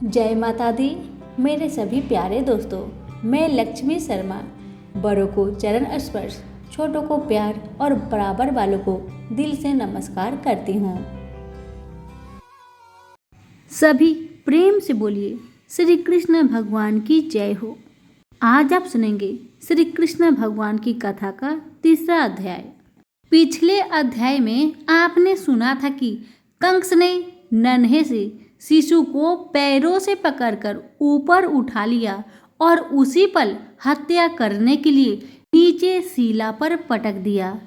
जय माता दी। मेरे सभी प्यारे दोस्तों, मैं लक्ष्मी शर्मा बड़ों को चरण स्पर्श, छोटों को प्यार और बराबर वालों को दिल से नमस्कार करती हूँ। सभी प्रेम से बोलिए श्री कृष्ण भगवान की जय हो। आज आप सुनेंगे श्री कृष्ण भगवान की कथा का तीसरा अध्याय। पिछले अध्याय में आपने सुना था कि कंस ने नन्हे से शिशु को पैरों से पकड़कर ऊपर उठा लिया और उसी पल हत्या करने के लिए नीचे शिला पर पटक दिया।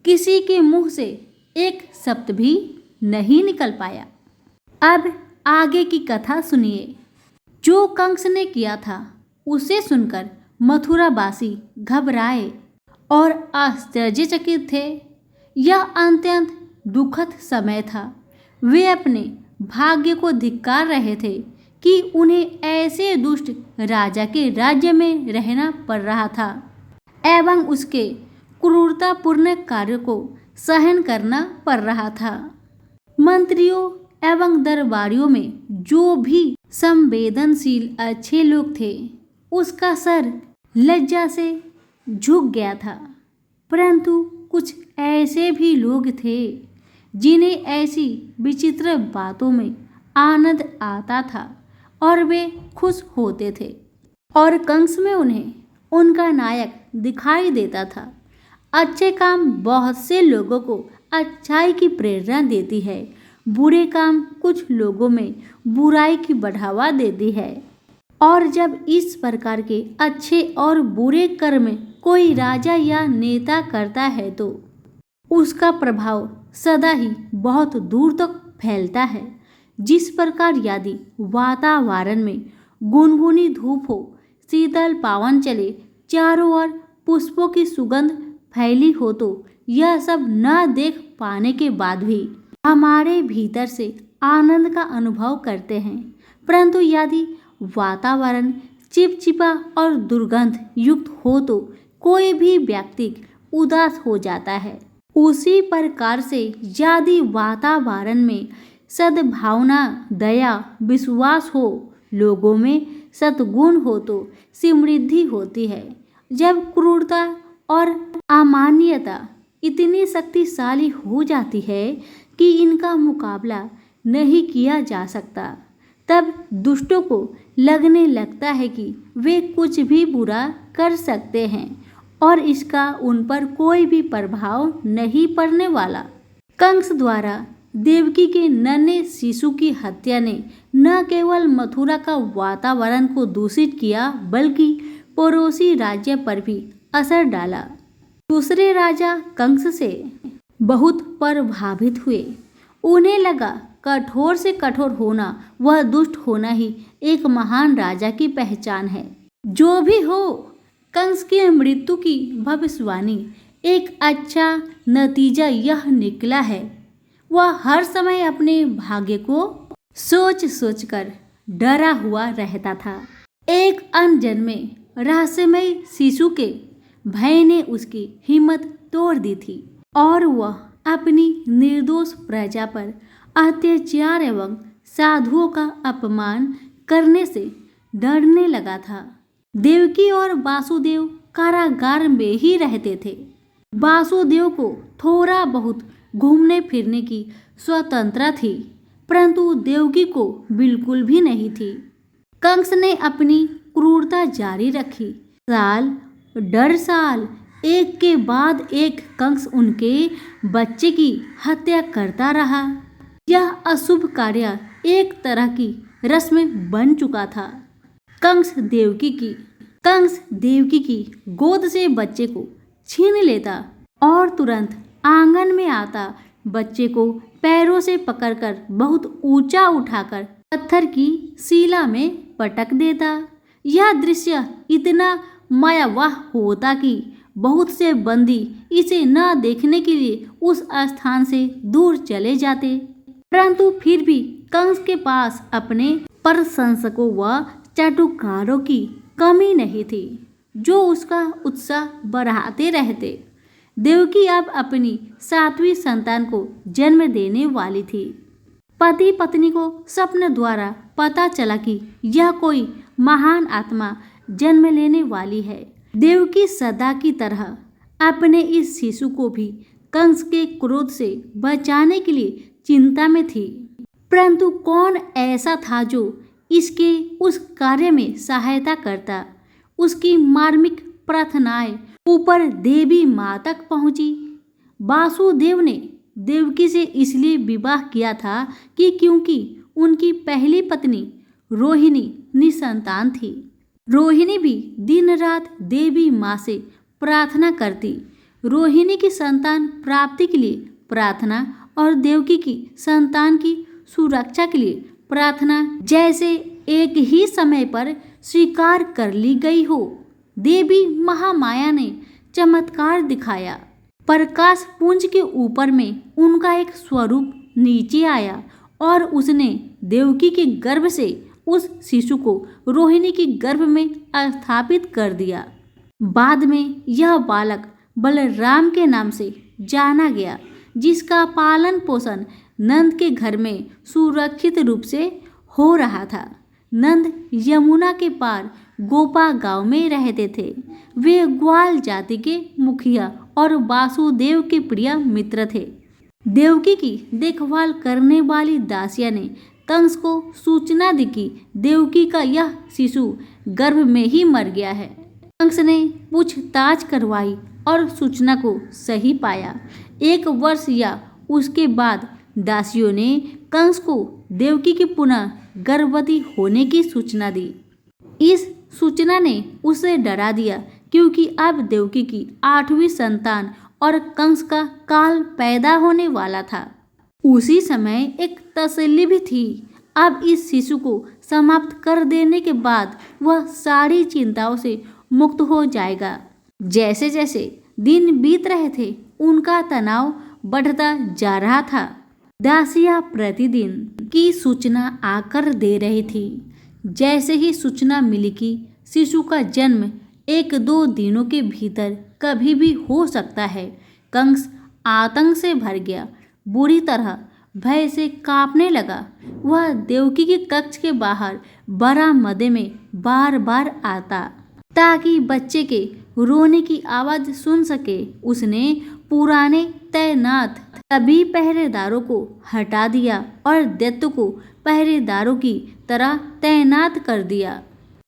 किसी के मुंह से एक शब्द भी नहीं निकल पाया। अब आगे की कथा सुनिए। जो कंस ने किया था उसे सुनकर मथुरावासी घबराए और आश्चर्यचकित थे। यह अत्यंत दुखद समय था। वे अपने भाग्य को धिक्कार रहे थे कि उन्हें ऐसे दुष्ट राजा के राज्य में रहना पड़ रहा था एवं उसके क्रूरतापूर्ण कार्य को सहन करना पड़ रहा था। मंत्रियों एवं दरबारियों में जो भी संवेदनशील अच्छे लोग थे, उसका सर लज्जा से झुक गया था। परंतु कुछ ऐसे भी लोग थे जिन्हें ऐसी विचित्र बातों में आनंद आता था और वे खुश होते थे और कंस में उन्हें उनका नायक दिखाई देता था। अच्छे काम बहुत से लोगों को अच्छाई की प्रेरणा देती है, बुरे काम कुछ लोगों में बुराई की बढ़ावा देती है। और जब इस प्रकार के अच्छे और बुरे कर्म कोई राजा या नेता करता है तो उसका प्रभाव सदा ही बहुत दूर तक फैलता है। जिस प्रकार यदि वातावरण में गुनगुनी धूप हो, शीतल पवन चले, चारों ओर पुष्पों की सुगंध फैली हो, तो यह सब न देख पाने के बाद भी हमारे भीतर से आनंद का अनुभव करते हैं। परंतु यदि वातावरण चिपचिपा और दुर्गंध युक्त हो तो कोई भी व्यक्ति उदास हो जाता है। उसी प्रकार से यदि वातावरण में सद्भावना, दया, विश्वास हो, लोगों में सद्गुण हो तो समृद्धि होती है। जब क्रूरता और अमानवीयता इतनी शक्तिशाली हो जाती है कि इनका मुकाबला नहीं किया जा सकता, तब दुष्टों को लगने लगता है कि वे कुछ भी बुरा कर सकते हैं और इसका उन पर कोई भी प्रभाव नहीं पड़ने वाला। कंस द्वारा देवकी के नन्हे शिशु की हत्या ने न केवल मथुरा का वातावरण को दूषित किया बल्कि पड़ोसी राज्य पर भी असर डाला। दूसरे राजा कंस से बहुत प्रभावित हुए। उन्हें लगा कठोर से कठोर होना, वह दुष्ट होना ही एक महान राजा की पहचान है। जो भी हो, कंस की मृत्यु की भविष्यवाणी एक अच्छा नतीजा यह निकला है। वह हर समय अपने भाग्य को सोच सोचकर डरा हुआ रहता था। एक अनजन्मे रहस्यमय शिशु के भय ने उसकी हिम्मत तोड़ दी थी और वह अपनी निर्दोष प्रजा पर अत्याचार एवं साधुओं का अपमान करने से डरने लगा था। देवकी और वासुदेव कारागार में ही रहते थे। वासुदेव को थोड़ा बहुत घूमने फिरने की स्वतंत्रता थी, परंतु देवकी को बिल्कुल भी नहीं थी। कंस ने अपनी क्रूरता जारी रखी। साल दर साल एक के बाद एक कंस उनके बच्चे की हत्या करता रहा। यह अशुभ कार्य एक तरह की रस्म बन चुका था। कंस देवकी की गोद से बच्चे को छीन लेता और तुरंत आंगन में आता, बच्चे को पैरों से पकड़कर बहुत ऊंचा उठाकर पत्थर की शिला में पटक देता। यह दृश्य इतना मायावह होता कि बहुत से बंदी इसे न देखने के लिए उस स्थान से दूर चले जाते। परंतु फिर भी कंस के पास अपने प्रशंसकों व चाटुकारों की कमी नहीं थी, जो उसका उत्साह बढ़ाते रहते। देवकी अब अपनी 7वीं संतान को जन्म देने वाली थी। पति पत्नी को स्वप्न द्वारा पता चला कि यह कोई महान आत्मा जन्म लेने वाली है। देवकी सदा की तरह अपने इस शिशु को भी कंस के क्रोध से बचाने के लिए चिंता में थी, परंतु कौन ऐसा था जो इसके उस कार्य में सहायता करता। उसकी मार्मिक प्रार्थनाएं ऊपर देवी माँ तक पहुंची। वासुदेव ने देवकी से इसलिए विवाह किया था कि क्योंकि उनकी पहली पत्नी रोहिणी निसंतान थी। रोहिणी भी दिन रात देवी माँ से प्रार्थना करती। रोहिणी की संतान प्राप्ति के लिए प्रार्थना और देवकी की संतान की सुरक्षा के लिए प्रार्थना जैसे एक ही समय पर स्वीकार कर ली गई हो। देवी महामाया ने चमत्कार दिखाया। प्रकाश पुंज के ऊपर में उनका एक स्वरूप नीचे आया और उसने देवकी के गर्भ से उस शिशु को रोहिणी की गर्भ में स्थापित कर दिया। बाद में यह बालक बलराम के नाम से जाना गया, जिसका पालन पोषण नंद के घर में सुरक्षित रूप से हो रहा था। नंद यमुना के पार गोपा गांव में रहते थे। वे ग्वाल जाति के मुखिया और वासुदेव के प्रिय मित्र थे। देवकी की देखभाल करने वाली दासिया ने कंस को सूचना दी कि देवकी का यह शिशु गर्भ में ही मर गया है। कंस ने पूछताछ करवाई और सूचना को सही पाया। 1 वर्ष या उसके बाद दासियों ने कंस को देवकी की पुनः गर्भवती होने की सूचना दी। इस सूचना ने उसे डरा दिया, क्योंकि अब देवकी की 8वीं संतान और कंस का काल पैदा होने वाला था। उसी समय एक तसल्ली भी थी। अब इस शिशु को समाप्त कर देने के बाद वह सारी चिंताओं से मुक्त हो जाएगा। जैसे जैसे दिन बीत रहे थे, उनका तनाव बढ़ता जा रहा था। दासिया प्रतिदिन की सूचना आकर दे रही थी। जैसे ही सूचना मिली कि शिशु का जन्म 1-2 दिनों के भीतर कभी भी हो सकता है, कंस आतंक से भर गया। बुरी तरह भय से कांपने लगा। वह देवकी के कक्ष के बाहर बरामदे में बार बार आता ताकि बच्चे के रोने की आवाज सुन सके। उसने पुराने तैनात सभी पहरेदारों को हटा दिया और दैत्य को पहरेदारों की तरह तैनात कर दिया।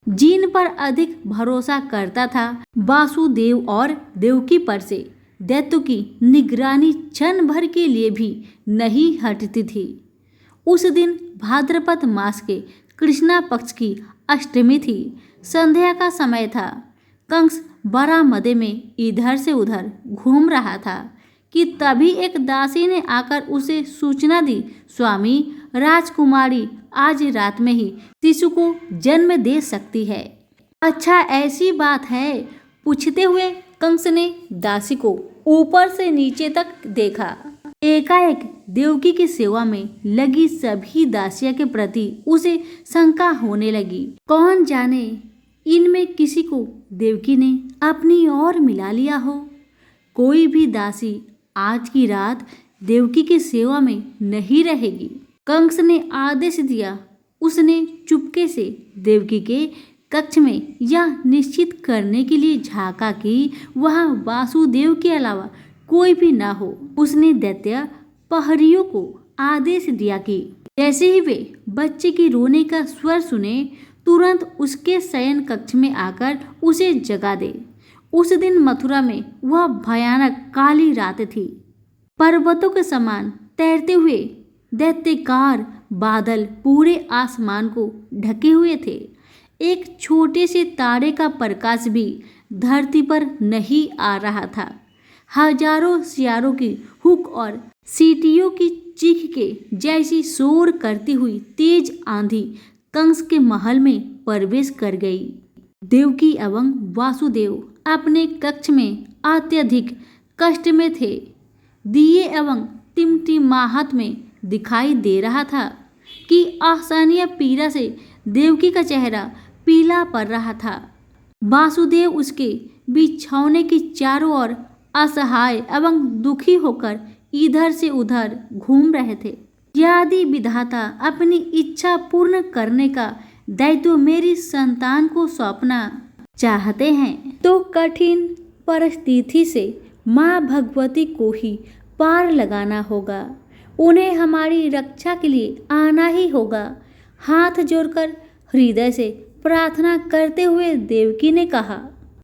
जिन पर अधिक भरोसा करता था वासुदेव और देवकी पर से दैत्य की निगरानी क्षण भर के लिए भी नहीं हटती थी। उस दिन भाद्रपद मास के कृष्णा पक्ष की अष्टमी थी। संध्या का समय था। कंस बरामदे में इधर से उधर घूम रहा था कि तभी एक दासी ने आकर उसे सूचना दी, स्वामी, राजकुमारी आज रात में ही शिशु को जन्म दे सकती है। अच्छा, ऐसी बात है? पूछते हुए कंस ने दासी को ऊपर से नीचे तक देखा। एकाएक देवकी की सेवा में लगी सभी दासियों के प्रति उसे शंका होने लगी। कौन जाने इनमें किसी को देवकी ने अपनी ओर मिला लिया हो। कोई भी दासी आज की रात देवकी की सेवा में नहीं रहेगी। कंस ने आदेश दिया। उसने चुपके से देवकी के कक्ष में यह निश्चित करने के लिए झांका कि वहां वासुदेव के अलावा कोई भी ना हो। उसने दैत्य प्रहरियों को आदेश दिया कि जैसे ही वे बच्चे की रोने का स्वर सुने, तुरंत उसके शयन कक्ष में आकर उसे जगा दे। उस दिन मथुरा में वह भयानक काली रात थी। पर्वतों के समान तैरते हुए दैत्यकार बादल पूरे आसमान को ढके हुए थे। एक छोटे से तारे का प्रकाश भी धरती पर नहीं आ रहा था। हजारों सियारों की हुक और सीटियों की चीख के जैसी शोर करती हुई तेज आंधी कंस के महल में प्रवेश कर गई। देवकी एवं वासुदेव अपने कक्ष में अत्यधिक कष्ट में थे। दिए एवं टिमटिमाहट में दिखाई दे रहा था कि असहनीय पीड़ा से देवकी का चेहरा पीला पड़ रहा था। वासुदेव उसके बिछौने की चारों ओर असहाय एवं दुखी होकर इधर से उधर घूम रहे थे। यदि विधाता अपनी इच्छा पूर्ण करने का दायित्व मेरी संतान को सौंपना चाहते हैं तो कठिन परिस्थिति से माँ भगवती को ही पार लगाना होगा। उन्हें हमारी रक्षा के लिए आना ही होगा। हाथ जोड़कर हृदय से प्रार्थना करते हुए देवकी ने कहा।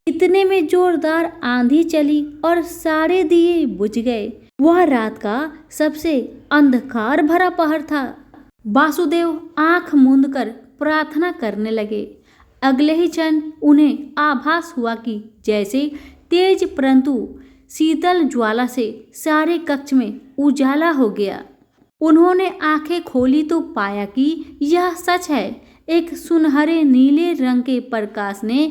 इतने में जोरदार आंधी चली और सारे दिए बुझ गए। वह रात का सबसे अंधकार भरा पहर था। वासुदेव आंख मूंदकर प्रार्थना करने लगे। अगले ही क्षण उन्हें आभास हुआ कि जैसे तेज परंतु शीतल ज्वाला से सारे कक्ष में उजाला हो गया। उन्होंने आंखें खोली तो पाया कि यह सच है। एक सुनहरे नीले रंग के प्रकाश ने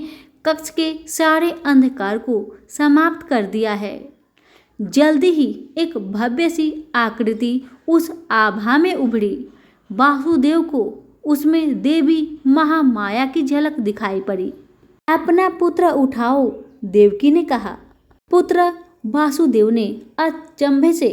कक्ष के सारे अंधकार को समाप्त कर दिया है। जल्दी ही एक भव्य सी आकृति उस आभा में उभरी। वासुदेव को उसमें देवी महामाया की झलक दिखाई पड़ी। अपना पुत्र उठाओ, देवकी ने कहा। पुत्र? वासुदेव ने अचंभे से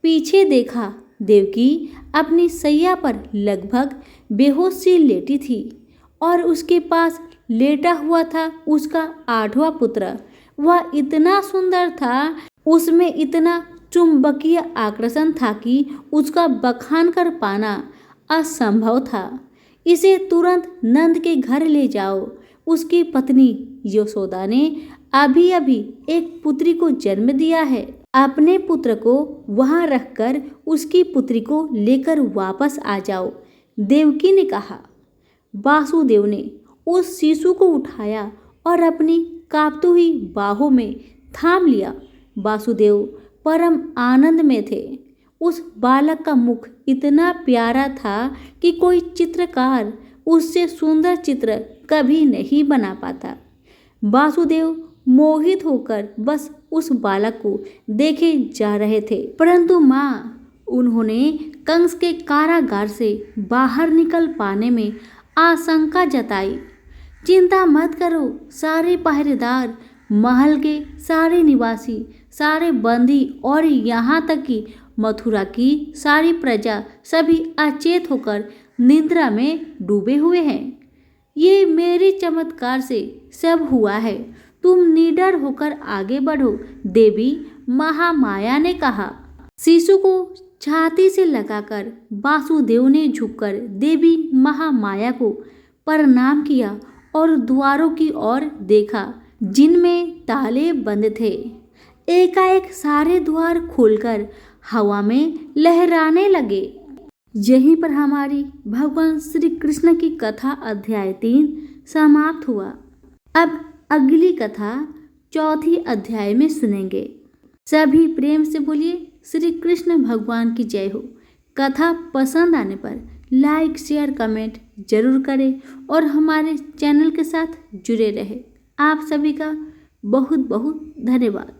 पीछे देखा। देवकी अपनी सैया पर लगभग बेहोश सी लेटी थी और उसके पास लेटा हुआ था उसका 8वां पुत्र। वह इतना सुंदर था, उसमें इतना चुंबकीय आकर्षण था कि उसका बखान कर पाना असंभव था। इसे तुरंत नंद के घर ले जाओ। उसकी पत्नी यशोदा ने अभी अभी एक पुत्री को जन्म दिया है। अपने पुत्र को वहां रखकर उसकी पुत्री को लेकर वापस आ जाओ, देवकी ने कहा। वासुदेव ने उस शिशु को उठाया और अपनी कांपती हुई बाहों में थाम लिया। वासुदेव परम आनंद में थे। उस बालक का मुख इतना प्यारा था कि कोई चित्रकार उससे सुंदर चित्र कभी नहीं बना पाता। वासुदेव मोहित होकर बस उस बालक को देखे जा रहे थे। परंतु माँ, उन्होंने कंस के कारागार से बाहर निकल पाने में आशंका जताई। चिंता मत करो, सारे पहरेदार, महल के सारे निवासी, सारे बंदी और यहाँ तक कि मथुरा की सारी प्रजा सभी अचेत होकर निद्रा में डूबे हुए हैं। ये मेरे चमत्कार से सब हुआ है। तुम निडर होकर आगे बढ़ो, देवी महामाया ने कहा। शिशु को छाती से लगाकर वासुदेव ने झुककर देवी महामाया को प्रणाम किया और द्वारों की ओर देखा जिनमें ताले बंद थे। एकाएक सारे द्वार खुलकर हवा में लहराने लगे। यहीं पर हमारी भगवान श्री कृष्ण की कथा अध्याय 3 समाप्त हुआ। अब अगली कथा 4 अध्याय में सुनेंगे। सभी प्रेम से बोलिए श्री कृष्ण भगवान की जय हो। कथा पसंद आने पर लाइक शेयर कमेंट जरूर करें और हमारे चैनल के साथ जुड़े रहें। आप सभी का बहुत बहुत धन्यवाद।